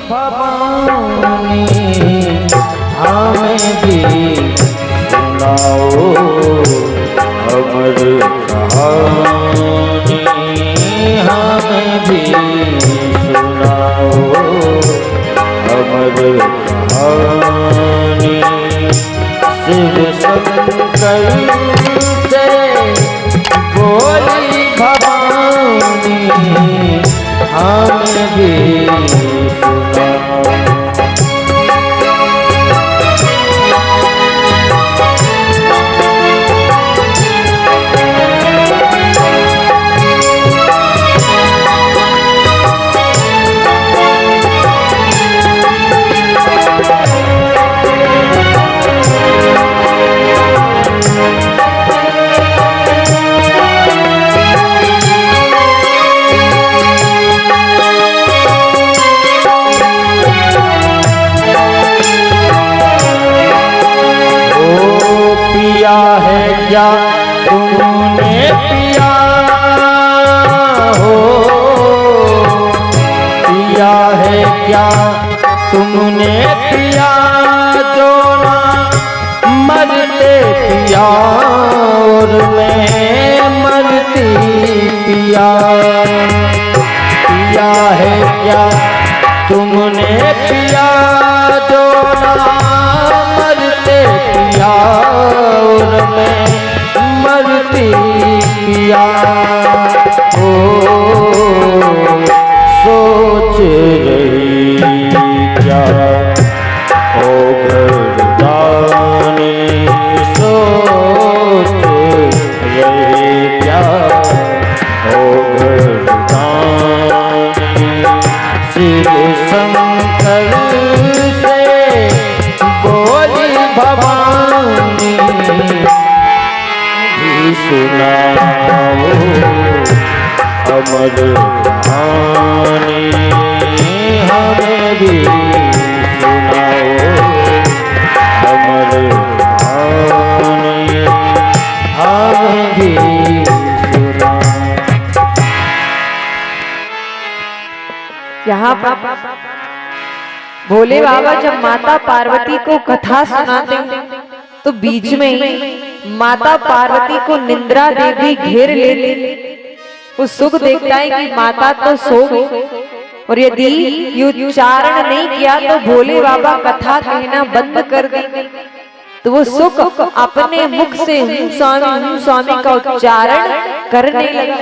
भवानी हमें भी सुनाओ अमर कहानी, हमें भी सुनाओ अमर कहानी। शिव शंकर से बोली भवानी हमें भी सुनाओ। पिया है क्या तुमने पिया हो, पिया है क्या तुमने पिया जो ना मरते पिया और मैं मरती पिया। पिया है क्या तुमने पिया जो ना मरते पिया और मैं मरती पिया। ओ सोच रही क्या ओ घरदानी, सोच रही क्या ओ घरदानी। शिव शंकर से बोली भवानी भी सुनाओ अमर कहानी, हमें भी सुनाओ अमर कहानी, हमें भी सुनाओ। यहाँ पर भोले बाबा जब माता पार्वती को कथा सुनाते हैं तो बीच में ही माता पार्वती को निंद्रा देवी घेर लेती। वो सुख देखता है कि माता तो सो गई और यदि ये उच्चारण नहीं किया तो भोले बाबा कथा कहना बंद कर देंगे। तो वो सुख अपने मुख से हम स्वामी का उच्चारण करने लगा।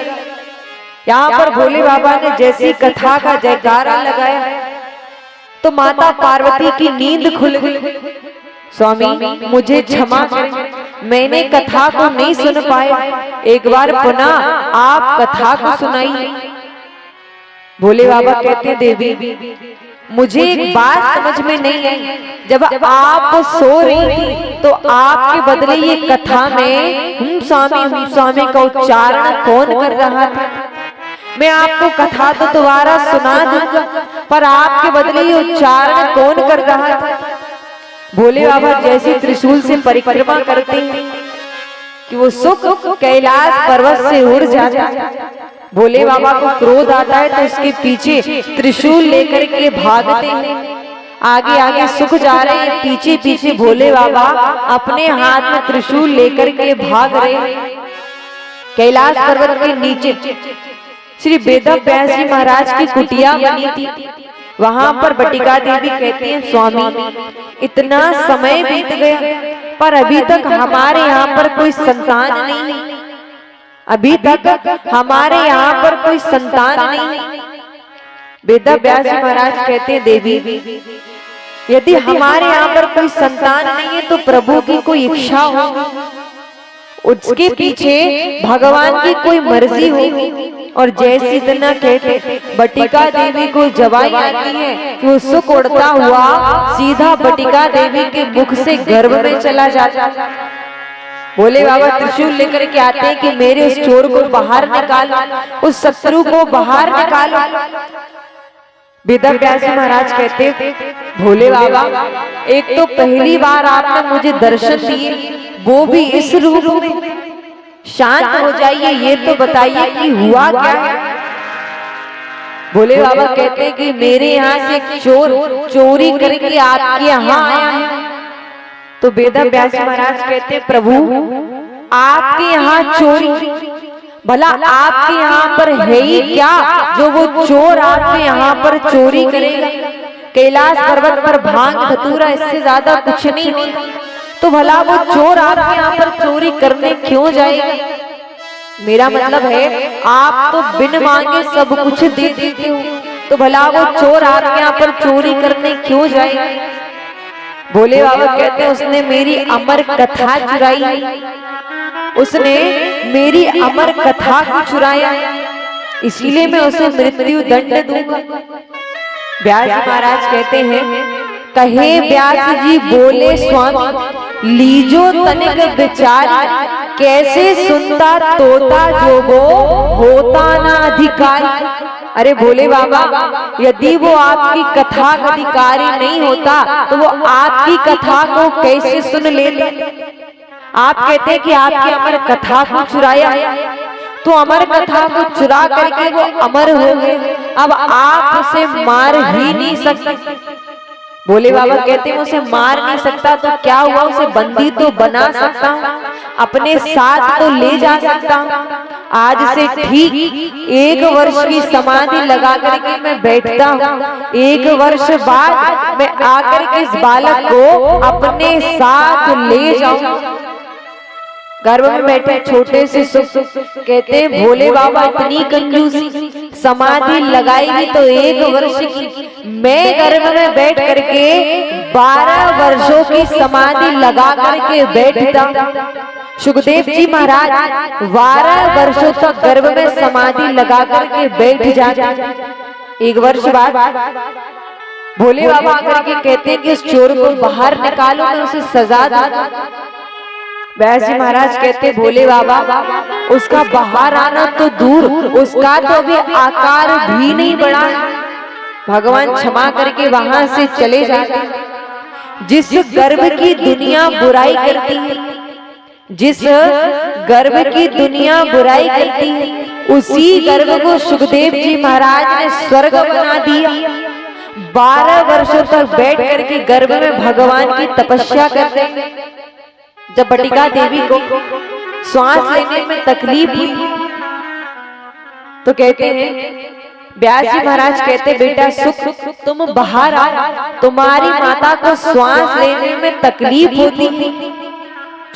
यहाँ पर भोले बाबा ने जैसी कथा का जयकारा लगाया तो माता पार्वती की नींद खुल गई। स्वामी मुझे क्षमा करें, मैंने कथा को नहीं सुन पाया, एक बार पुनः आप कथा को सुनाइए। भोले बाबा कहते हैं देवी मुझे एक बात समझ में नहीं आई, जब आप सो रही थी तो आपके बदले ये कथा में हम स्वामी का उच्चारण कौन कर रहा था? मैं आपको कथा तो दोबारा सुना दूंगा पर आपके बदले ये उच्चारण कौन कर रहा था? भोले बाबा जैसे त्रिशूल से परिक्रमा करते हैं कि वो सुख कैलाश पर्वत से उड़ जाता है। भोले बाबा को क्रोध आता है तो उसके पीछे त्रिशूल लेकर के भागते हैं। आगे आगे सुख जा रहे हैं, पीछे पीछे भोले बाबा अपने हाथ में त्रिशूल लेकर के भाग रहे हैं। कैलाश पर्वत के नीचे श्री वेदव्यास जी महाराज की कुटिया बनी थी। वहां पर बटिका देवी कहती हैं स्वामी इतना समय बीत गया पर अभी तक हमारे यहाँ पर कोई संतान नहीं, अभी तक हमारे यहाँ पर कोई संतान नहीं। वेदव्यास जी महाराज कहते हैं देवी यदि हमारे यहाँ पर कोई संतान नहीं है तो प्रभु की कोई इच्छा हो, उसके पीछे भगवान की कोई मर्जी होगी। और जैसे इतना कहते बटिका देवी को जवाई आती है कि वो सुख उड़ता हुआ सीधा बटिका देवी के मुख से गर्भ में चला जाता। भोले बाबा त्रिशूल लेकर के आते हैं कि मेरे उस चोर को बाहर निकालो, उस शत्रु को बाहर निकालो। वेदव्यास जी महाराज कहते भोले बाबा एक तो पहली बार आपने मुझे दर्शन दिए वो भी इस रूप में, शांत हो जाइए, ये तो बताइए कि हुआ क्या है। भोले बाबा कहते हैं कि मेरे यहाँ से एक चोर चोरी करके आपके यहाँ आया है। तो वेद व्यास महाराज कहते हैं प्रभु आपके यहाँ चोरी, भला आपके यहाँ पर है ही क्या जो वो चोर आपके यहाँ पर चोरी करेगा? कैलाश पर्वत पर भांग धतूरा इससे ज्यादा कुछ नहीं होता, तो भला वो चोर आपके यहाँ पर चोरी करने क्यों जाएगा? मेरा मतलब है आप तो बिन मांगे सब कुछ दे देते हो, तो भला वो चोर आपके यहाँ पर चोरी करने क्यों जाएगा? भोले बाबा कहते हैं उसने मेरी अमर कथा चुराई, उसने मेरी अमर कथा को चुराया, इसीलिए मैं उसे मृत्यु दंड दूंगा। व्यास महाराज कहते हैं कहे व्यास जी बोले स्वामी लीजो तनिक विचार, कैसे सुनता तोता जो वो होता ना अधिकारी। अरे भोले बाबा यदि वो आपकी कथा का अधिकारी नहीं होता तो वो आपकी कथा को कैसे सुन लेता? आप कहते हैं कि आपकी अमर कथा को चुराया, तो अमर कथा को चुरा करके वो अमर हो गए, अब आप उसे मार ही नहीं सकते। भोले बाबा कहते हैं उसे मार नहीं सकता तो क्या हुआ, उसे बंदी तो बना सकता हूँ, अपने साथ तो ले जा सकता हूँ। आज से ठीक 1 वर्ष की समाधि लगा करके मैं बैठता हूँ, 1 वर्ष बाद मैं आकर के इस बालक को अपने साथ ले जाऊं। गर्भ में बैठे छोटे से सुख कहते हैं भोले बाबा इतनी कंजूसी, समाधि लगाएगी तो 1 वर्ष की, मैं गर्भ में बैठ करके 12 वर्षों की समाधि लगा करके बैठता। सुखदेव जी महाराज 12 वर्षों तक गर्भ में समाधि लगा करके बैठ जाते। 1 वर्ष बाद भोले बाबा आकर के कहते हैं कि इस चोर को बाहर निकालो, मैं उसे सजा दूंगा। व्यास जी महाराज कहते भोले बाबा उसका बाहर आना तो दूर, उसका तो अभी आकार भी नहीं बढ़ा है। भगवान क्षमा करके वहां से चले जाते। जिस गर्भ की दुनिया बुराई करती है, जिस गर्भ की दुनिया बुराई करती है, उसी गर्भ को सुखदेव जी महाराज ने स्वर्ग बना दिया। 12 वर्षों तक बैठ करके गर्भ में भगवान की तपस्या करते हैं। जब बटिका देवी को श्वास लेने में तकलीफ हुई तो कहते हैं व्यास जी महाराज कहते बेटा सुख तुम बाहर आओ, तुम्हारी माता को श्वास लेने में तकलीफ होती है।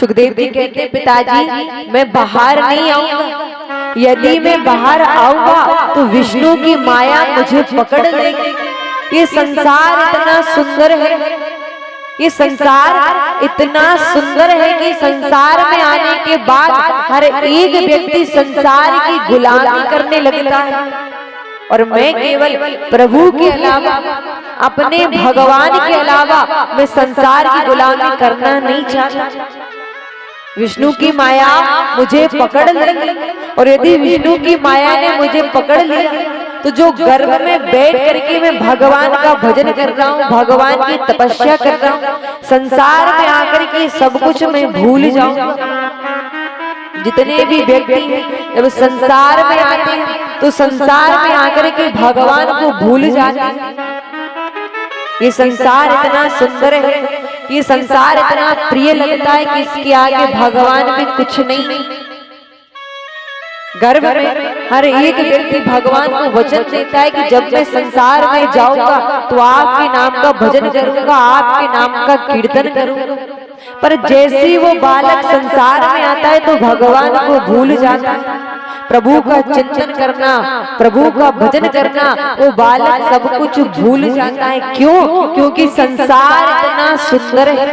सुखदेव जी कहते पिताजी मैं बाहर नहीं आऊंगा, यदि मैं बाहर आऊंगा तो विष्णु की माया मुझे पकड़ लेगी। ये संसार इतना सुंदर है, ये संसार इतना सुंदर है कि संसार में आने के बाद हर एक व्यक्ति संसार की गुलामी करने लगता है, और मैं केवल प्रभु के अलावा, अपने भगवान के अलावा मैं संसार की गुलामी करना नहीं चाहता। विष्णु की माया मुझे पकड़ ली, और यदि विष्णु की माया ने मुझे पकड़ लिया तो जो गर्भ में बैठ करके मैं भगवान का भजन कर रहा हूँ, भगवान की तपस्या कर रहा हूँ, संसार में आकर के सब कुछ मैं भूल जाऊंगा। जितने भी व्यक्ति जब संसार में आते हैं तो संसार में आकर के भगवान को भूल जाते हैं। ये संसार इतना सुंदर है, ये संसार इतना प्रिय लगता है कि इसके आगे भगवान भी कुछ नहीं। गर्भ में हर एक व्यक्ति भगवान को वचन देता है कि जब मैं संसार में जाऊंगा तो आपके नाम का भजन करूंगा, आपके नाम का कीर्तन करूंगा। पर जैसे ही वो बालक संसार में आता है तो भगवान को भूल जाता है। प्रभु का चिंतन करना, प्रभु का भजन करना, वो बालक सब कुछ भूल जाता है। क्यों? क्योंकि संसार इतना सुंदर है।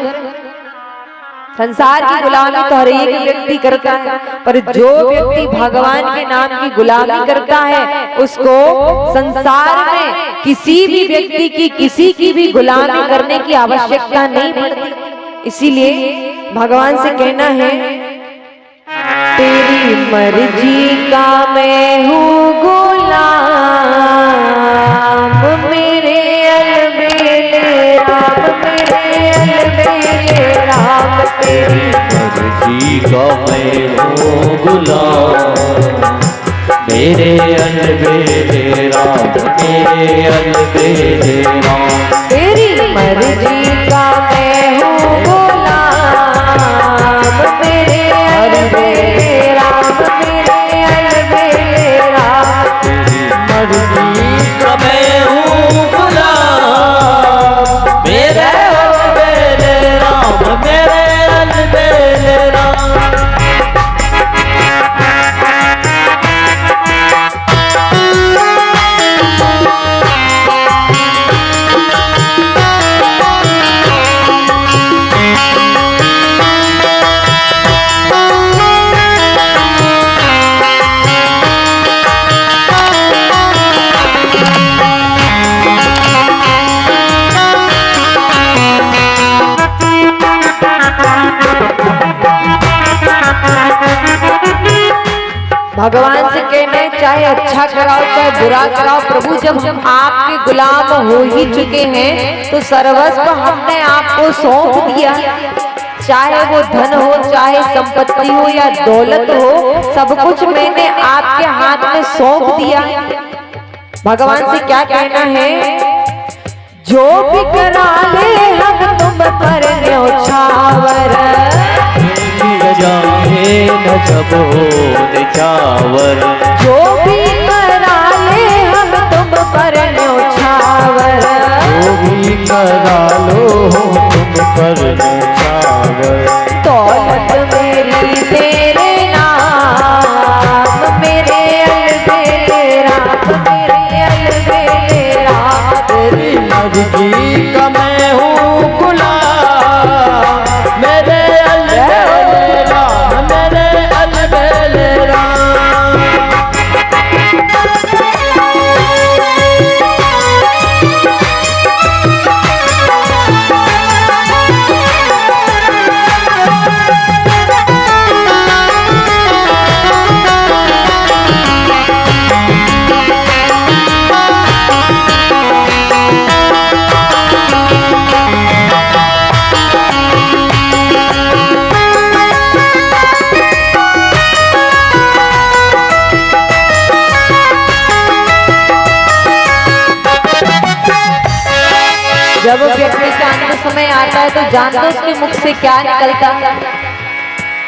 संसार की गुलामी तो हर एक व्यक्ति करता है, पर जो व्यक्ति भगवान के नाम की गुलामी करता है उसको संसार में किसी भी व्यक्ति की, किसी की भी गुलामी करने की आवश्यकता नहीं पड़ती। इसीलिए भगवान से कहना है तेरी मर्जी का मैं हूँ गुलाम, मेरे अलबेले राम, मेरे अलबेले राम। तेरी मर्जी का मैं हूँ गुलाम, मेरे अलबेले राम मेरे अलबेले राम। तेरी मर्जी का मैं हूँ गुलाम, मेरे अलबेले राम मेरे अलबेले राम। तेरी मर्जी का मैं हूँ गुलाम, मेरे अलबेले राम मेरे अलबेले राम। भगवान से कहने चाहे अच्छा कराओ चाहे बुरा कराओ, प्रभु जब हम आपके गुलाम हो ही चुके हैं तो सर्वस्व हमने आपको सौंप दिया। चाहे वो धन हो चाहे संपत्ति हो या दौलत हो, सब कुछ मैंने आपके हाथ में सौंप दिया। भगवान से क्या कहना है? जो भी करा ले हम तुम पर न्योछावर, जाए न जब हो निछावर। जो भी करा ले हम तुम पर न्योछावर, जो भी करा लो तुम पर निछावर। दौलत मेरी तेरे नाम, मेरे अलबेले राम मेरे अलबेले राम। तेरी मर्जी का मैं हूँ गुलाम, मेरे अलबेले राम मेरे अलबेले राम। जब व्यक्ति का अंत समय आता है तो जानते हो उसके मुख से क्या निकलता है?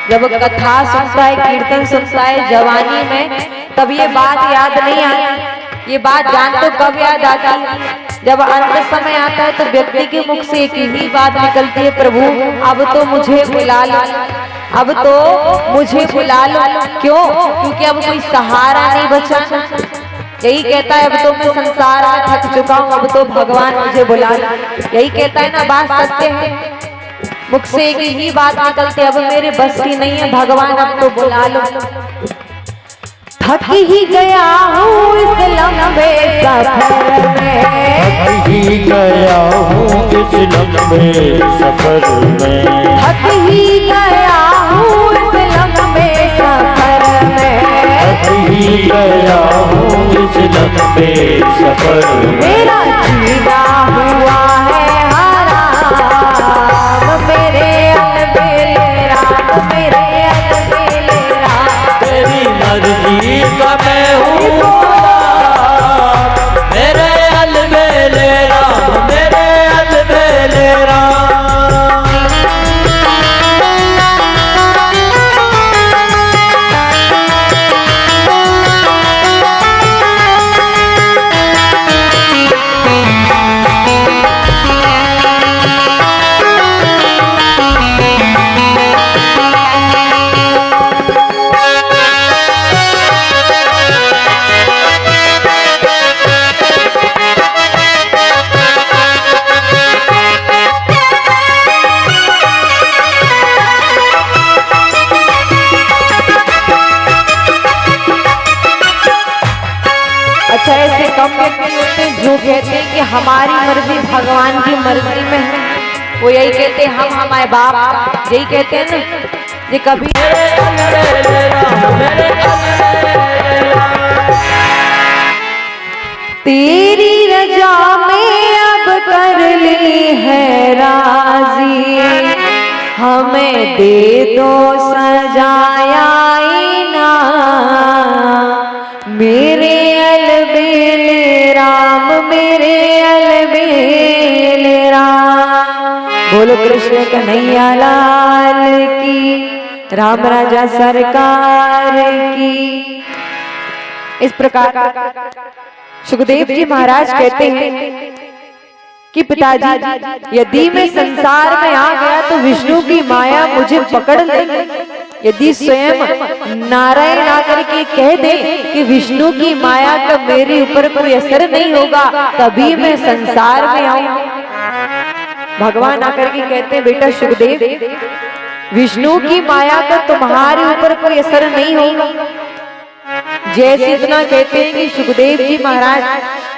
जब कथा सुनता है, कीर्तन सुनता है जवानी में, तब ये बात याद नहीं आती। ये बात जानते हो कब याद आती? जब अंत समय आता है तो व्यक्ति के मुख से एक ही बात निकलती है, प्रभु अब तो मुझे बुला लो, अब तो मुझे बुला लो। क्यों? क्योंकि अब कोई सहारा नहीं बचा। यही कहता है अब तो मैं संसार में थक चुका हूँ, अब तो भगवान मुझे बुला लो। यही कहता है ना, बात सत्य है। मुख से एक ही बात निकलती है, अब मेरे बस की नहीं है भगवान, अब तो बुला लो। थक ही गया हूँ इस लंबे सफर में, थक ही गया हूँ इस लंबे सफर में। थक ही गया हूँ इस लंबे सफर में, थक ही गया हूँ इस लंबे सफर में। मेरा जीना हुआ है हराम, मेरे अलबेले राम मेरे अलबेले राम। तेरी मर्जी का मैं हूँ गुलाम, मेरे अलबेले राम मेरे अलबेले राम। अच्छा, ऐसे कम व्यक्ति होते हैं जो कहते हैं कि हमारी मर्जी भगवान की मर्जी में है। वो यही कहते हैं हम हमारे बाप यही कहते हैं ना, ये कभी तेरी रजा में अब कर ली है राजी, हमें दे दो सजाया ना मेरे बोलो कृष्ण कन्हैया लाल की, राम राजा सरकार की। इस प्रकार सुखदेव जी महाराज कहते हैं कि पिताजी, यदि मैं संसार में आ गया तो विष्णु की माया मुझे पकड़ लेगी। यदि स्वयं नारायण आकर के कह दे कि विष्णु की माया का मेरे ऊपर कोई असर नहीं होगा, तभी मैं संसार में आऊं। भगवान आकर के कहते हैं, बेटा सुखदेव, विष्णु की माया का तुम्हारे ऊपर कोई असर नहीं होगा। जैसे इतना कहते हैं कि सुखदेव जी महाराज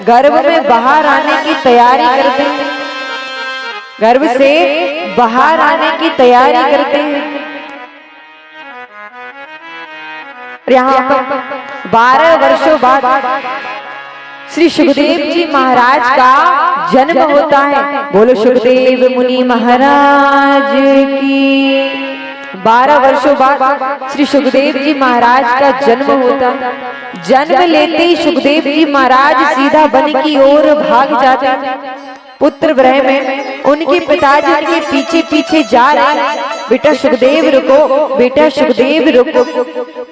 गर्भ में बाहर आने की तैयारी करते हैं, गर्भ से बाहर आने की तैयारी करते हैं। यहाँ पर 12 वर्षों बाद श्री सुखदेव जी महाराज का जन्म होता है। बोलो सुखदेव मुनि महाराज की। 12 वर्षों बाद श्री सुखदेव जी महाराज का जन्म होता है। जन्म लेते ही सुखदेव जी महाराज सीधा वन की ओर भाग जाते हैं। पुत्र ग्रह में उनके पिताजी उनके पीछे पीछे जा रहे हैं। बेटा सुखदेव रुको, बेटा सुखदेव रुको,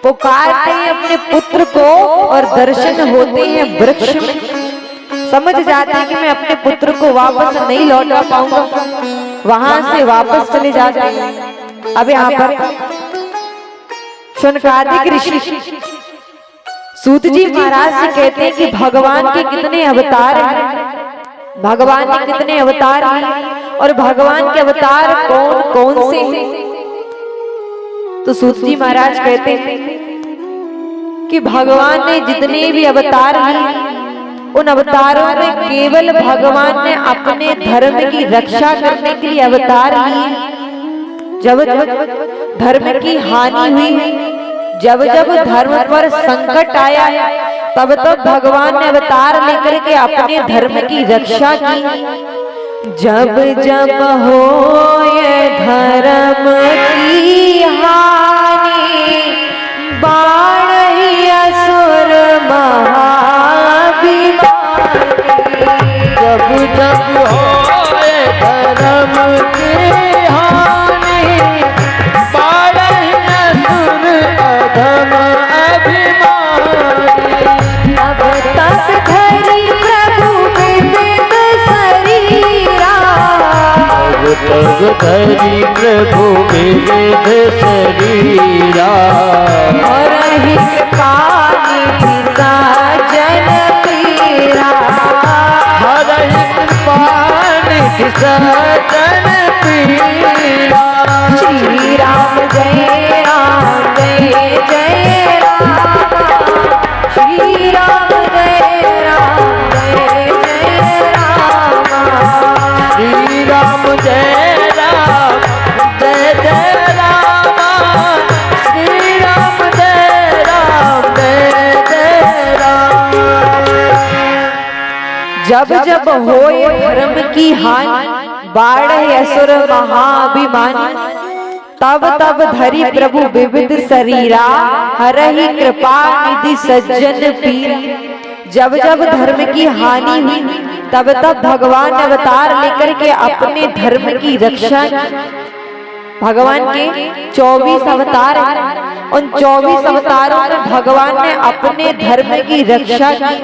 पुकारते हैं अपने पुत्र को और दर्शन होते हैं वृक्ष में। समझ जाते हैं कि मैं अपने पुत्र को वापस नहीं लौटा पाऊंगा, वहां से वापस चले जाते हैं। अब यहाँ पर शौनकादिक ऋषि सूत जी महाराज से कहते हैं कि भगवान के कितने अवतार हैं, भगवान के कितने अवतार हैं और भगवान के अवतार कौन कौन से हैं। तो सूत जी महाराज कहते हैं कि भगवान ने जितने भी अवतार लिए, उन अवतारों में केवल भगवान ने अपने धर्म की रक्षा करने के लिए अवतार लिए। जब धर्म की हानि हुई, जब जब धर्म पर संकट आया है, तब तब भगवान ने अवतार लेकर के अपने धर्म की रक्षा की। जब जब हो ये धर्म की हानि, बाढ़ असुर महाभिमानी। जब जब हो ये धर्म की हानि, बाढ़ असुर अधम अभिमानी। अब तक धरी प्रभु विविध शरीरा, अब तक धरी प्रभु विविध शरीरा। और हित पानी पिता जन पीरा, हर हित पानी सजन पीरा। श्री राम जय राम जय जय राम, श्री राम जय राम जय जय राम, श्री राम जय राम जय जय राम, श्री राम जय राम जय जय राम। जब जब होए धर्म की हानि, बाढ़ असुर महाभिमानी। तब तब धरी प्रभु विविध शरीरा, हरहि कृपा निधि सज्जन पीरा। जब जब धर्म की हानि हुई, तब तब भगवान ने अवतार लेकर के अपने धर्म की रक्षा की। भगवान के 24 अवतार हैं। उन 24 अवतारों में भगवान ने अपने धर्म की रक्षा की।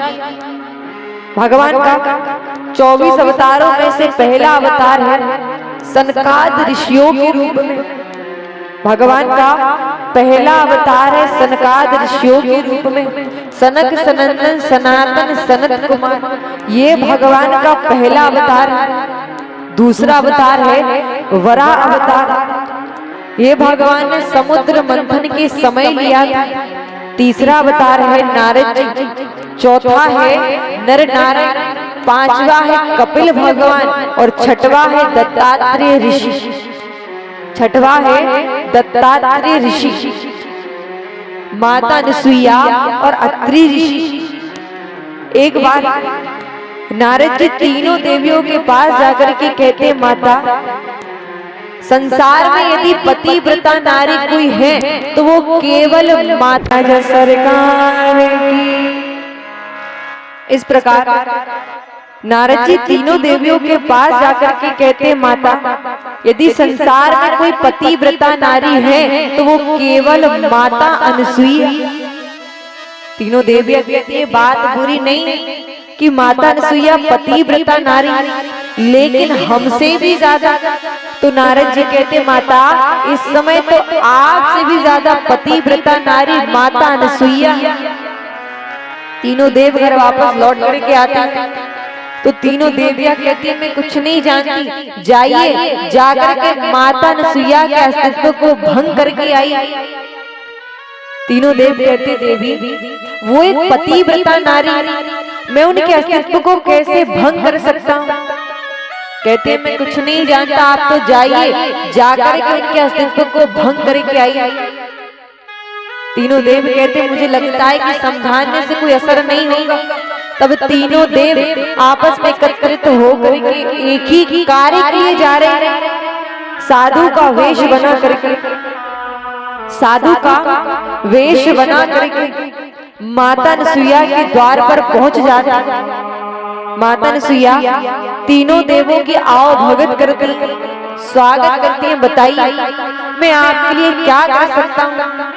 भगवान का 24 अवतारों में से पहला अवतार है सनकाद ऋषियों के रूप में। भगवान का पहला अवतार है सनकाद ऋषियों के रूप में। सनक सनंदन सनातन सनत कुमार, ये भगवान का पहला अवतार है। दूसरा अवतार है वराह अवतार, ये भगवान ने समुद्र मंथन के समय लिया था। तीसरा अवतार है नारद जी, चौथा है नर नारायण, पांचवा है कपिल भगवान और छठवा है दत्तात्रेय ऋषि। छठवा है दत्तात्रेय ऋषि, माता अनुसुईया और अत्रि ऋषि। एक बार नारद जी तीनों देवियों के पास जाकर के कहते, माता संसार में यदि पतिव्रता नारी कोई है तो वो केवल माता जा सरकार की। इस प्रकार नारद जी तीनों देवियों के पास जाकर के कहते, माता यदि संसार में कोई पतिव्रता नारी है तो वो केवल माता अनसुईया। तीनों देवियां कहती है बात बुरी नहीं कि माता अनसुईया पतिव्रता नारी, लेकिन हमसे भी ज्यादा। तो नारद जी कहते माता इस समय तो आपसे भी ज्यादा पतिव्रता नारी माता अनसुईया। तीनों देव घर वापस लौट करके आते तो तीनों देवियां कहती है मैं कुछ नहीं जानती, जाइए जाकर के माता अनसुईया के अस्तित्व को भंग करके आई। तीनों देव कहते देवी वो एक पतिव्रता नारी, मैं उनके अस्तित्व को कैसे भंग कर सकता हूँ। कहते मैं कुछ नहीं जानता, आप तो जाइए जाकर के उनके अस्तित्व को भंग करके आई। तीनों देव कहते मुझे लगता है कि समझाने से कोई असर नहीं होगा। तब तीनों देव आपस में एकत्रित होकर के एक ही कार्य किए जा रहे हैं। साधु का वेश बना करके, साधु का वेश बना करके माता अनसुईया के द्वार पर पहुंच जाता। माता अनसुईया तीनों देवों की आओ भगत करती, स्वागत करती हैं। बताइए मैं आपके लिए क्या कर सकता हूँ।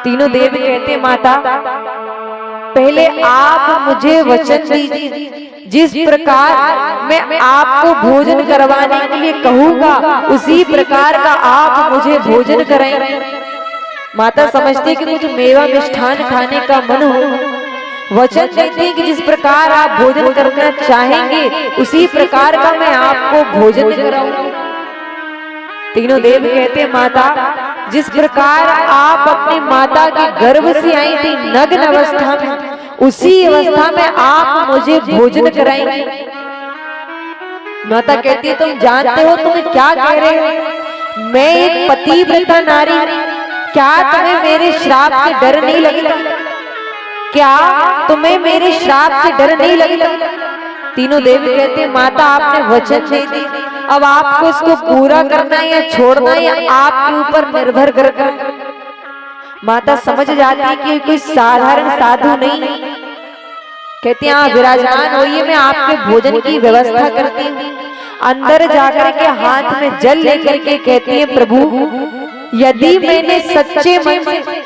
तीनों देव कहते माता पहले आप मुझे वचन दीजिए, जिस प्रकार मैं आपको भोजन करवाने के लिए कहूँगा उसी प्रकार का आप मुझे भोजन कराएं। माता समझती कि मुझे मेवा मिष्ठान खाने का मन हो, वचन देती है कि जिस प्रकार आप भोजन करना चाहेंगे उसी प्रकार का मैं आपको भोजन कराऊं। तीनों देव कहते माता जिस प्रकार आप अपनी माता के गर्भ से आई थी नग्न अवस्था में, उसी अवस्था में आप मुझे भोजन कराएंगे। माता कहती है तुम जानते हो तुम क्या कह रहे हो, मैं एक पतिव्रता नारी, क्या तुम्हें मेरे श्राप से डर नहीं लगता? क्या तुम्हें मेरे श्राप से डर नहीं लगता? तीनों देवी कहते माता आपने वचन दे दी, अब आपको इसको पूरा करना है या छोड़ना है या आपके ऊपर निर्भर करता है। माता समझ जाती है कि कोई साधारण साधु नहीं। कहते हैं आप विराजमान होइए, मैं आपके भोजन की व्यवस्था करती हूँ। अंदर जाकर के हाथ में जल लेकर के कहती है प्रभु यदि मैंने सच्चे मन से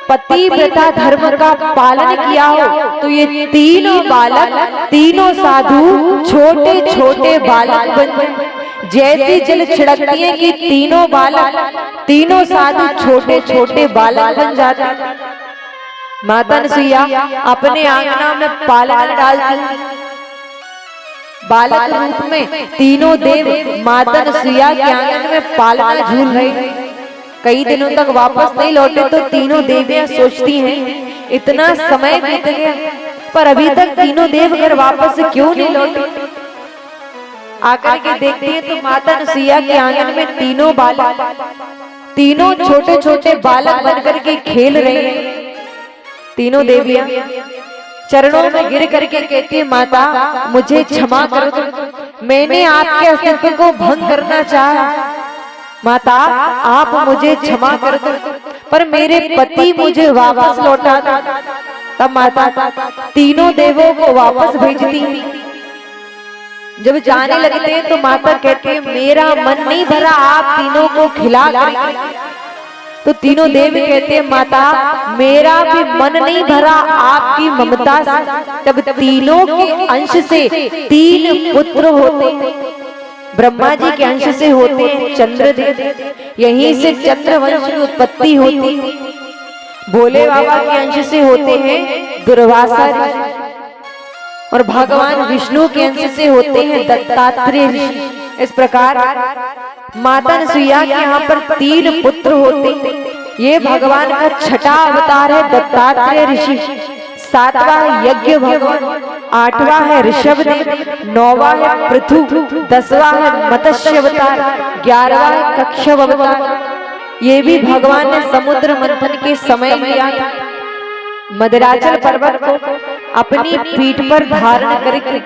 पतिव्रता धर्म का पालन किया हो तो ये तीनों बालक, तीनों साधु छोटे छोटे बालक बन जाए। जैसी जल छिड़कती है कि तीनों बालक, तीनों साधु छोटे छोटे बालक बन जाते। माता अनसुईया अपने आंगना में पालन डालती, बालक रूप में तीनों देव माता अनसुईया के आंगन में पालना झूल रहे। कई दिनों तक वापस नहीं लौटे तो तीनों देवियां सोचती हैं इतना समय बीत गया पर अभी तक तीनों देव घर वापस से क्यों नहीं लौटे। आकर के देखते हैं तो माता अनसुईया के आंगन में तीनों बालक, तीनों छोटे छोटे बालक बनकर के खेल रहे हैं। तीनों देवियां चरणों में गिर करके कहती है माता मुझे क्षमा कर दो, मैंने आपके अस्तित्व को भंग करना चाहा। माता आप मुझे क्षमा कर दो, पर मेरे पति मुझे वापस लौटा दो। तब माता तीनों देवों को वापस भेजती। जब जाने लगते हैं तो माता कहती है मेरा मन नहीं भरा आप तीनों को खिला कर। तो तीनों देव कहते हैं माता मेरा भी मन नहीं भरा आपकी ममता से। तब तीनों के अंश से तीन पुत्र होते, ब्रह्मा जी के अंश से होते हैं चंद्रदेव, यहीं से चंद्रवंश की उत्पत्ति होती। भोले बाबा के अंश से होते हैं दुर्वासा ऋषि और भगवान विष्णु के अंश से होते हैं दत्तात्रेय ऋषि। इस प्रकार माता अनसुईया के यहाँ पर तीन पुत्र होते। ये भगवान का छठा अवतार है दत्तात्रेय ऋषि, सातवां है यज्ञ भगवान, आठवां है ऋषभदेव, नौवां है पृथु, 10वां है मत्स्य अवतार, 11वां है कच्छप अवतार। ये भी भगवान ने समुद्र मंथन के समय लिया था। मदराचल पर्वत को अपनी पीठ पर धारण करके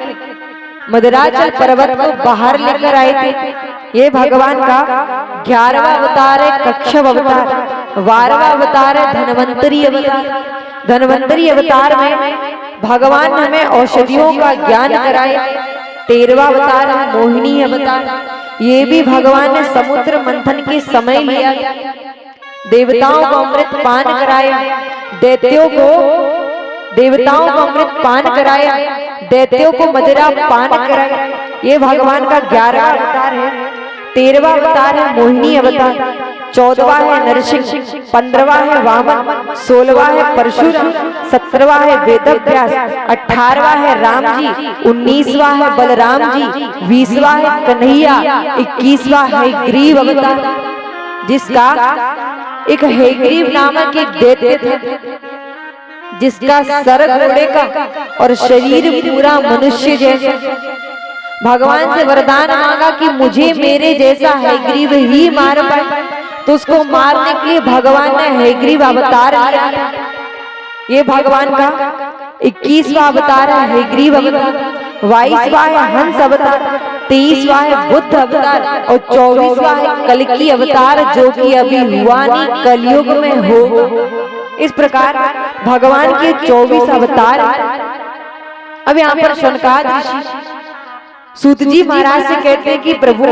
मदराचल पर्वत को बाहर लेकर आए थे। ये भगवान का 11वां अवतार है कच्छप अवतार, 12वां अवतार है धन्वंतरी अवतार। धन्वंतरी अवतार में भगवान हमें औषधियों का ज्ञान कराए। 13वां अवतार है मोहिनी अवतार, ये भी भगवान ने समुद्र मंथन के समय लिया। देवताओं को अमृत पान कराया, दैत्यों को अमृत पान कराया, दैत्यों को मदिरा पान कराया। ये भगवान का 11वां अवतार है। 13वां अवतार है मोहिनी अवतार, 14वां है नरसिंह, 15वां है वामन, 16वां है परशुराम, 17वां है वेदव्यास, 18वां है राम जी, 19वां है बलराम जी, 20वां है कन्हैया, 21वां है ग्रीव अवतार, जिसका एक हैग्रीव नामक एक दैत्य था, जिसका सर घोड़े का और शरीर पूरा मनुष्य जैसा। भगवान से वरदान मांगा कि मुझे मेरे जैसा हैग्रीव ही मार पाए, तो उसको मारने के लिए भगवान ने हैग्रीव अवतार लिया। ये भगवान का 21वां अवतार है हैग्रीव अवतार, 22वां है हंस अवतार, 23वां है बुद्ध अवतार और 24वां है कल्कि अवतार, जो कि अभी हुआ नहीं, कलयुग में हो। इस प्रकार भगवान के 24 अवतार। अब यहाँ पर शौनकाद ऋषि सूत जी महाराज से कहते हैं कि प्रभु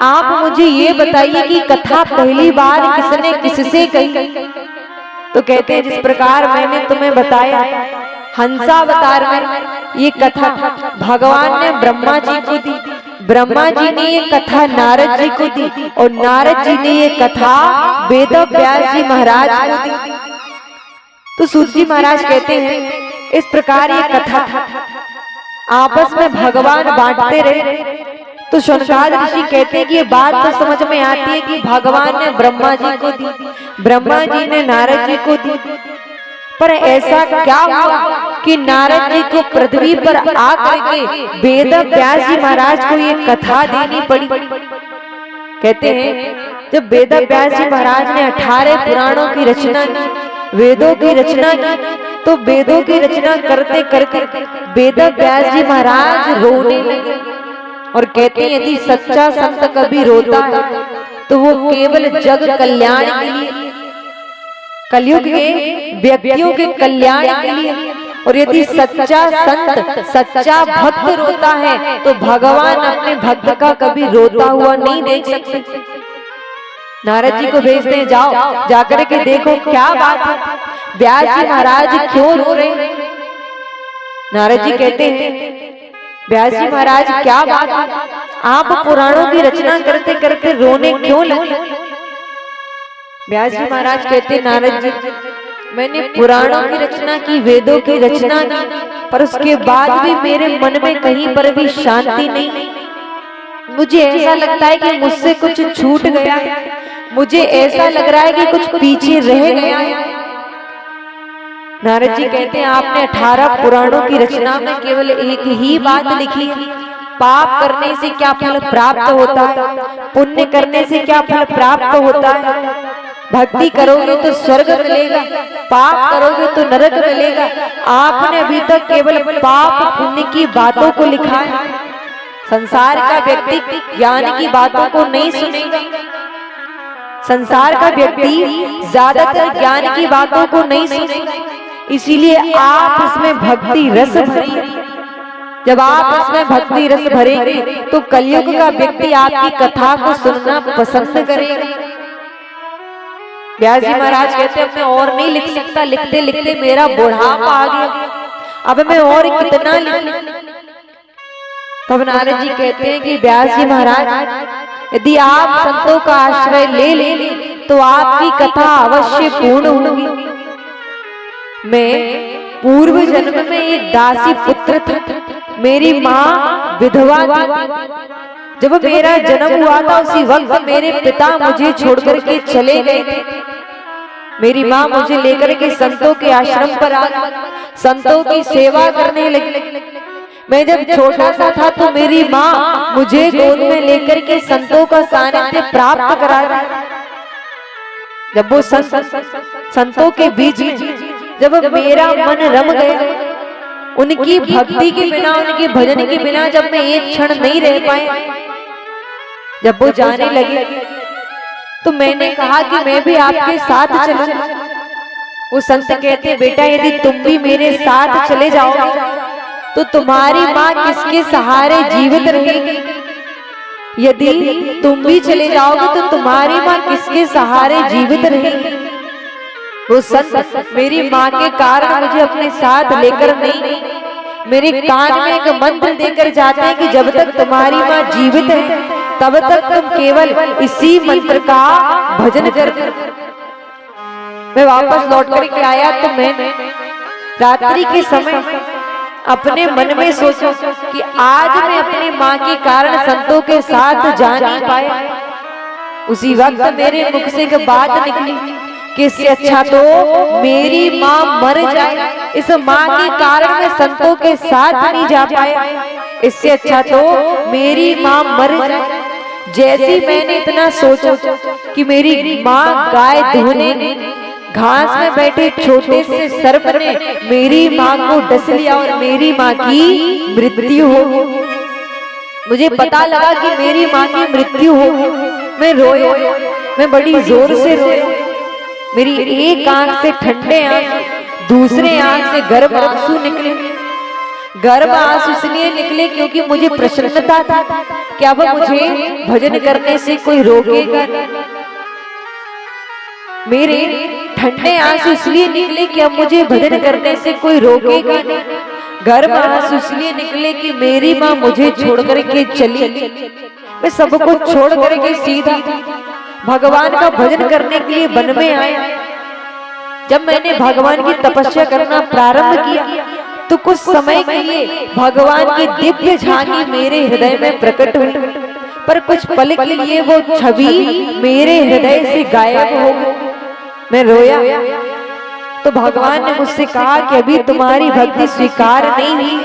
आप मुझे ये बताइए कि कथा पहली बार किसने किससे कही। तो कहते हैं जिस प्रकार मैंने तुम्हें बताया हंसावतार में ये कथा भगवान ने ब्रह्मा जी को दी, ब्रह्मा जी ने ये कथा नारद जी को दी और नारद जी ने ये कथा वेद व्यास जी महाराज को दी। तो सूत जी महाराज कहते हैं इस प्रकार ये कथा आपस में भगवान बांटते रहे। तो शौनकाद ऋषि कहते हैं कि ये बात तो समझ में आती है कि भगवान ने ब्रह्मा जी को दी, ब्रह्मा जी ने नारद जी को दी, पर ऐसा क्या हुआ कि नारद जी को पृथ्वी पर आकर के वेद व्यास जी महाराज को ये कथा देनी पड़ी। कहते हैं जब वेद व्यास जी महाराज ने 18 पुराणों की रचना की, वेदों की रचना की, तो वेदों की रचना करते करते वेद व्यास जी महाराज रोने लगे और कहते हैं यदि सच्चा संत कभी रोता है तो वो केवल जग कल्याण के लिए, कलयुग के व्यक्तियों के कल्याण के लिए। और यदि सच्चा संत सच्चा भक्त रोता है तो भगवान अपने भक्त का कभी रोता हुआ नहीं देख सकते। नारद जी को भेजते हैं, जाओ जाकर के देखो क्या बात है, व्यास जी महाराज क्यों रो रहे। नारद जी कहते हैं व्यास जी महाराज क्या बात है, आप पुराणों की रचना करते करते रोने क्यों लगे। व्यास जी महाराज कहते नारद जी मैंने पुराणों की रचना की, वेदों की रचना की, पर उसके बाद भी मेरे मन में कहीं पर भी शांति नहीं। मुझे ऐसा लगता है कि मुझसे कुछ छूट गया है, मुझे ऐसा लग रहा है कि कुछ पीछे रह गया है। नारद जी कहते हैं आपने 18 पुराणों की रचना में केवल एक ही बात लिखी है, पाप करने से क्या फल प्राप्त होता है, पुण्य करने से क्या फल प्राप्त होता है, भक्ति करोगे तो स्वर्ग मिलेगा, पाप करोगे तो नरक मिलेगा। आपने अभी तक केवल पाप पुण्य की बातों को लिखा है। संसार का व्यक्ति ज्ञान की बातों को नहीं सुनेगा, संसार का व्यक्ति ज्यादातर ज्ञान की बातों को नहीं सुनेगा, इसीलिए आप इसमें भक्ति रस भरिए। जब आप इसमें भक्ति रस भरेंगे तो कलयुग का व्यक्ति आपकी कथा को सुनना पसंद करेगा। व्यास जी महाराज कहते हैं मैं और नहीं लिख सकता, लिखते लिखते मेरा बुढ़ापा आ गया, अब मैं और कितना लिखूं। तब नारद जी कहते हैं कि व्यास जी महाराज यदि आप संतों का आश्रय ले लें तो आपकी कथा अवश्य पूर्ण होगी। मैं पूर्व जन्म में एक दासी पुत्र था, मेरी माँ विधवा थी। जब मेरा जन्म हुआ था उसी वक्त मेरे पिता मुझे छोड़कर के चले गए थे। मेरी माँ मुझे लेकर के संतों के आश्रम पर आ गई, संतों की सेवा करने लगी। मैं जब छोटा सा था तो मेरी माँ मुझे गोद में लेकर के संतों का सानिध्य प्राप्त करा दी। जब वो संतों के बीच में जब मेरा मन रम गया, उनकी भक्ति के बिना, उनके भजन के बिना जब मैं एक क्षण नहीं रह पाया, जब वो जाने लगे तो मैंने कहा कि मैं भी आपके साथ चलूं। वो संत कहते बेटा यदि तुम भी मेरे साथ चले जाओगे तो तुम्हारी माँ किसके सहारे जीवित रहेगी। यदि तुम भी चले जाओगे तो तुम्हारी माँ किसके सहारे जीवित रहेगी? वो संत मेरी माँ के कारण मुझे अपने साथ लेकर नहीं, मेरे कान में एक मंत्र देकर जाते हैं कि जब तक तुम्हारी माँ जीवित है तब तक तुम केवल इसी मंत्र का भजन कर। मैं वापस लौट करके आया तो मैंने रात्रि के समय अपने मन में सोचा कि आज मैं अपनी माँ के कारण संतों के साथ जा नहीं पाया। उसी वक्त मेरे मुख से एक बात निकली कि इससे अच्छा तो मेरी माँ मर जाए, इस माँ के कारण मैं संतों के साथ नहीं जा पाया, इससे अच्छा तो मेरी माँ मर जाए। जैसे मैंने इतना सोचा कि मेरी माँ गाय धोने घास में बैठे छोटे से सर्प ने मेरी माँ को डस लिया और मेरी माँ की मृत्यु हो। मुझे पता लगा कि मेरी माँ की मृत्यु हो। मैं रोया, मैं बड़ी जोर से रोया। मेरी एक आंख से ठंडे आंसू, दूसरे आंख से गर्म आंसू निकले। गर्म आंसू इसलिए निकले क्योंकि मुझे प्रसन्नता था कि अब मुझे भजन करने से कोई रोकेगा नहीं। मेरे ठंडे आंसू इसलिए निकले कि अब मुझे भजन करने से कोई रोकेगा नहीं। गर्म आंसू इसलिए निकले कि मेरी माँ मुझे छोड़ करके चली। मैं सबको छोड़ करके सीधा भगवान का भजन करने के लिए वन में आया। जब मैंने भगवान की तपस्या करना प्रारंभ किया तो कुछ समय के लिए भगवान की दिव्य झांकी मेरे हृदय में प्रकट हुई, पर कुछ पल के लिए वो छवि मेरे हृदय से गायब हो गई। मैं रोया तो भगवान ने मुझसे कहा कि अभी तुम्हारी भक्ति स्वीकार नहीं हुई।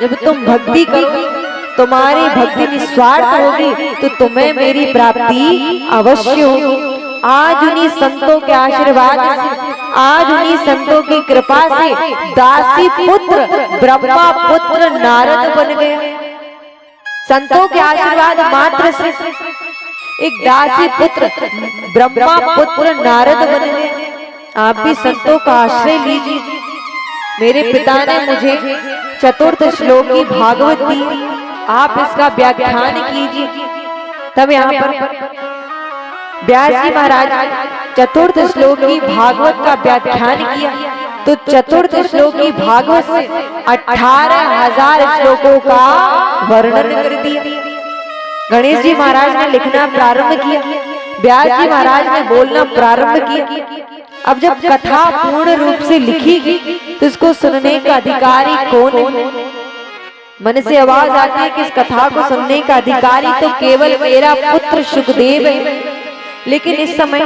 जब तुम भक्ति करोगे, तुम्हारी भक्ति निस्वार्थ होगी तो तुम्हें मेरी प्राप्ति अवश्य होगी। आज उन्हीं संतों के आशीर्वाद से, आज उन्हीं संतों की कृपा से दासी पुत्र ब्रह्मा पुत्र नारद बन गया। संतों के आशीर्वाद मात्र से एक दासी पुत्र ब्रह्मा पुत्र नारद बन गए। आप भी संतों का आश्रय लीजिए। मेरे पिता ने मुझे चतुर्थ श्लोक की भागवत दी, आप इसका व्याख्यान कीजिए। तब यहाँ पर व्यास जी महाराज चतुर्थ श्लोक की भागवत का व्याख्यान किया तो चतुर्थ श्लोक की भागवत से 18,000 श्लोकों का वर्णन कर दिया। गणेश जी महाराज ने लिखना प्रारंभ किया, व्यास जी महाराज ने बोलना प्रारंभ किया। अब जब कथा पूर्ण रूप से लिखी गई तो इसको सुनने का अधिकारी कौन है? मन से आवाज आती है कि इस कथा को सुनने का अधिकारी तो केवल मेरा पुत्र सुखदेव है। लेकिन इस समय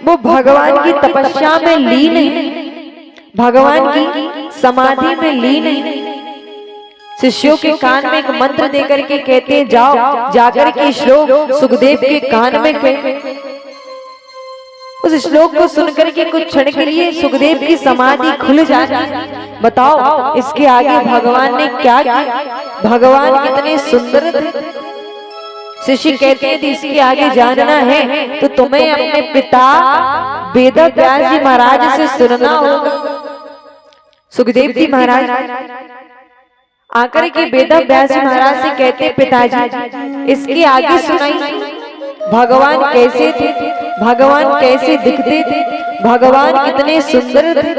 वो भगवान की तपस्या में लीन है, भगवान की समाधि में लीन है। शिष्यों के कान में एक मंत्र देकर के कहते हैं, जाओ जाकर के श्लोक सुखदेव के कान में कहे। उस श्लोक को सुनकर के कुछ क्षण के लिए सुखदेव की समाधि खुल जाती। बताओ इसके आगे भगवान ने क्या किया? भगवान कितने सुंदर थे। शिष्य कहते हैं इसके आगे जानना है तो तुम्हें अपने पिता वेद व्यास जी महाराज से सुनना होगा। सुखदेव जी महाराज आकर के वेद व्यास जी महाराज से कहते पिताजी इसके आगे सुनाई, भगवान कैसे थे, भगवान कैसे दिखते थे, भगवान कितने सुंदर थे।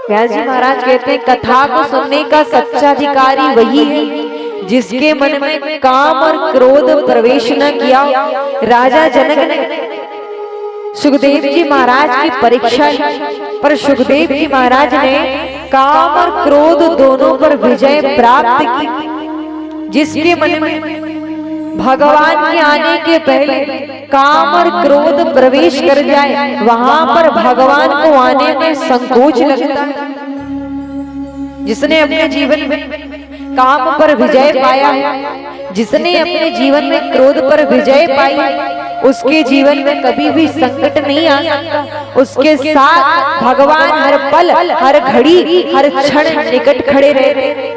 व्यास जी महाराज कहते हैं कथा को सुनने का सच्चा अधिकारी वही है जिसके मन में काम और क्रोध प्रवेश न किया। राजा जनक ने सुखदेव जी महाराज की परीक्षा ली, पर सुखदेव जी महाराज ने काम और क्रोध दोनों पर विजय प्राप्त की। जिसके मन में भगवान के आने के पहले काम और क्रोध प्रवेश कर जाए वहां पर भगवान को आने में संकोच लगता है। जिसने अपने जीवन में काम पर विजय पाया, जिसने अपने जीवन में क्रोध पर विजय पाई, उसके जीवन में कभी भी संकट नहीं आ सकता। उसके साथ भगवान हर पल हर घड़ी हर क्षण निकट खड़े रहते।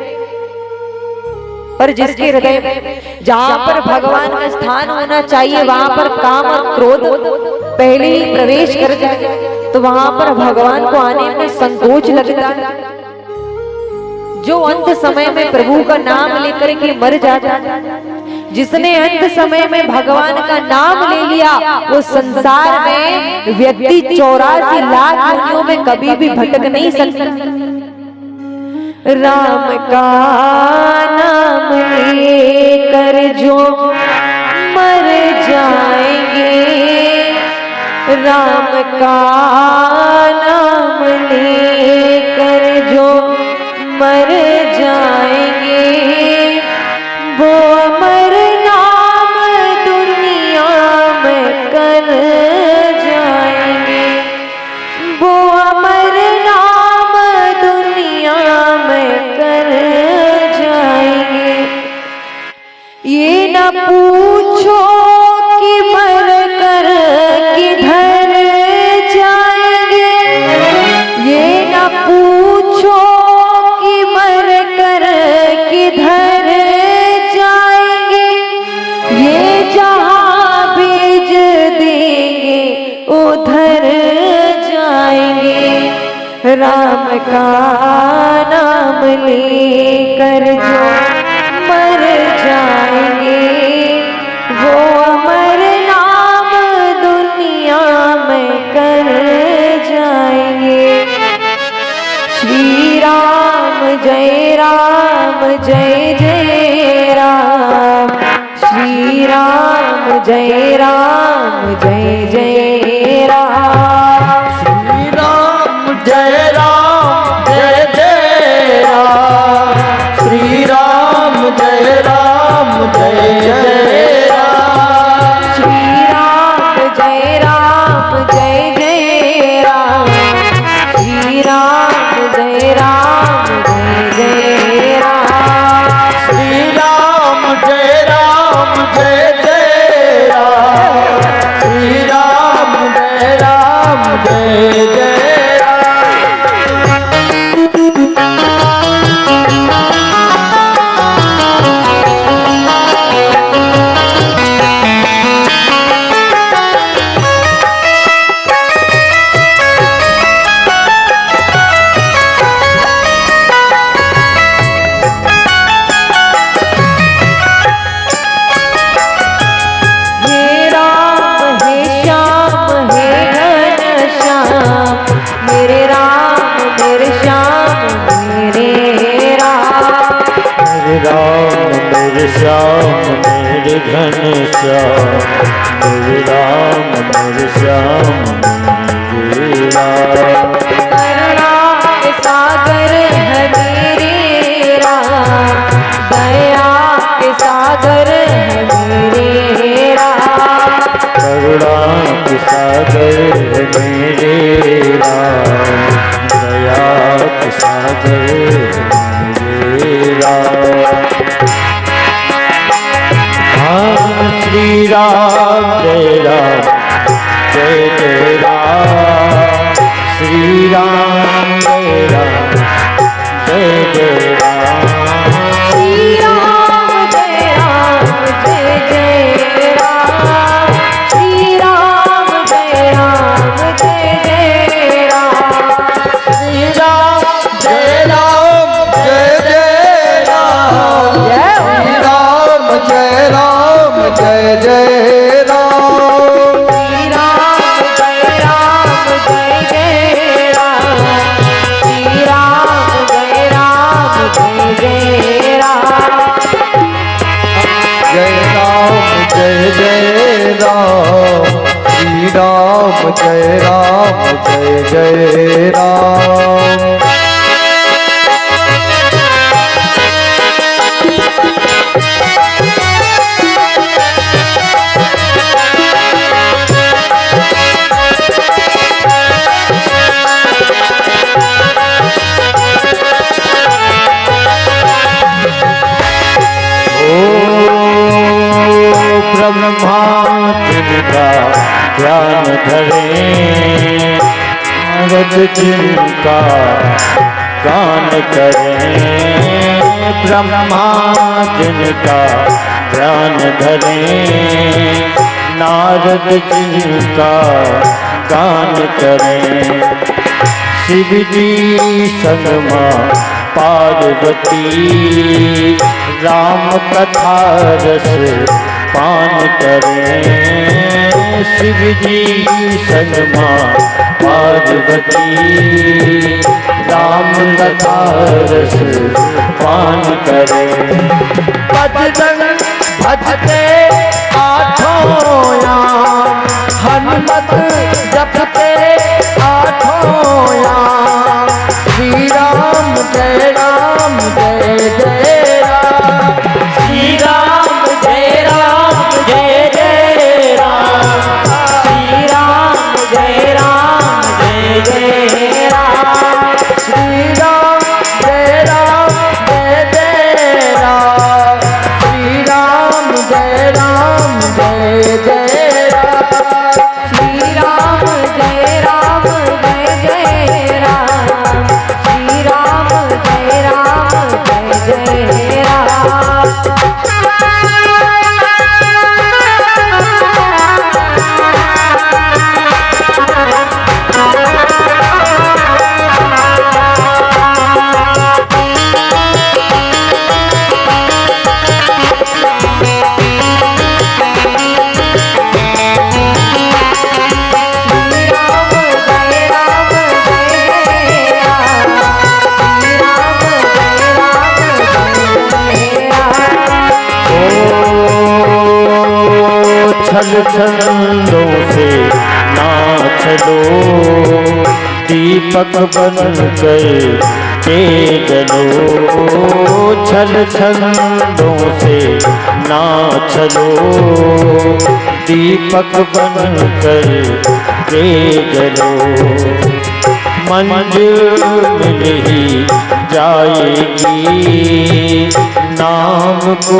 पर जिसके हृदय में जहां पर भगवान का स्थान होना चाहिए वहां पर काम और क्रोध पहले ही प्रवेश कर जाए तो वहां पर भगवान को आने में संकोच लगता है। जो अंत समय में प्रभु का नाम लेकर के मर जाता है जिसने अंत समय में भगवान का नाम ले लिया, वो संसार में व्यक्ति 84 लाख योनियों में कभी भी भटक नहीं सकता। राम का नाम लेकर जो मर जाएंगे, राम का नाम लेकर जो मर जाएंगे, वो अमर नाम दुनिया में कर जाएंगे, वो अमर नाम दुनिया में कर जाएंगे। ये न पूछो कि मर कर किधर जाएंगे, ये न पूछो कि मर कर किधर जाएंगे, ये जहां भेज देंगे उधर जाएंगे। राम का नाम लेकर जो मर जाएंगे, वो अमर नाम दुनिया में कर जाएंगे। श्री राम जय राम जय जय राम, श्री राम जय राम जय जय राम, श्री राम जय राम जय जय राम, श्री राम जय राम जय जय राम, श्री राम जय राम जय जय राम, श्री राम जय राम जय जय राम, श्री राम जय राम जय जय राम, श्री राम जय राम जय जय हे राम हे श्याम हे घन श्याम, मेरे राम मेरे श्याम मेरे राम, मेरे राम मेरे श्याम मेरे घन श्याम, मेरे राम मेरे श्याम मेरे राम, करुणा के सागर है मेरे राम, दया के सागर है मेरे राम, करुणा के सागर है मेरे राम, दया के सागर है मेरे राम। हाँ श्री राम जय राम जय जय राम, श्री राम जय राम जय जय राम, श्री राम जय राम जय जय राम, श्री राम जय राम जय जय राम, श्री राम जय राम जय जय राम, श्री राम जय राम जय जय राम, श्री राम जय राम जय जय राम, श्री राम जय राम जय जय राम, जय राम जय जय राम, श्री राम जय राम जय जय राम। ब्रह्मा जिनका ध्यान धरे, नारद जिनका गान करें, ब्रह्मा जिनका ध्यान धरे, नारद जिनका गान करें, शिव जी संग माँ पार्वती राम कथा रस पान करें। शिव जी संग माँ पार्वती राम कथा रस पान करें। बजरंग भजते आठों याम, हनुमत जपते आठों याम। श्री राम जय राम जय जय राम, श्री राम जय राम जय जय राम, श्री राम जय राम जय जय राम, श्री राम जय राम जय जय राम, श्री राम जय राम जय जय राम, श्री राम जय राम जय जय राम, श्री राम जय राम जय जय राम। छल छंदों से ना चलो, दीपक बन कर के जलो। छल छंदों से ना चलो, दीपक बन कर के जलो। मंजिल मिल ही जाएगी, नाम को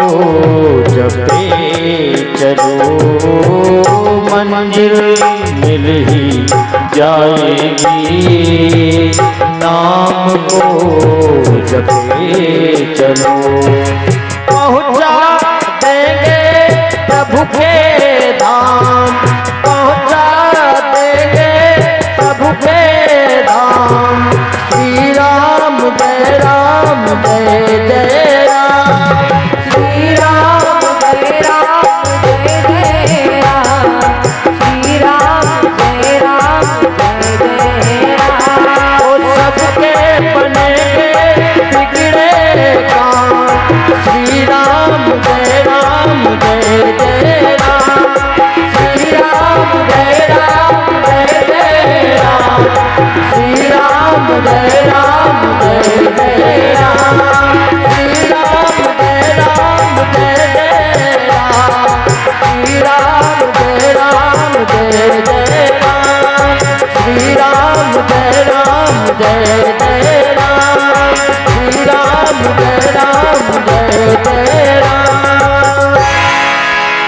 जपे चलो। मंजिल मिल ही जाएगी, नाम को जपे चलो। पहुँचा देंगे प्रभु के धाम, पहुँचा देंगे प्रभु के धाम। श्री राम जय राम जय जय राम, श्री राम जय राम जय जय राम, श्री राम जय राम जय जय राम। ओ सबके बनेंगे बिगड़े काम, श्री राम जय राम जय जय राम, श्री राम जय राम जय जय राम, श्री राम जय राम जय जय राम, श्री राम जय राम जय जय राम, श्री राम जय राम जय जय राम, श्री राम जय राम जय जय राम, श्री राम जय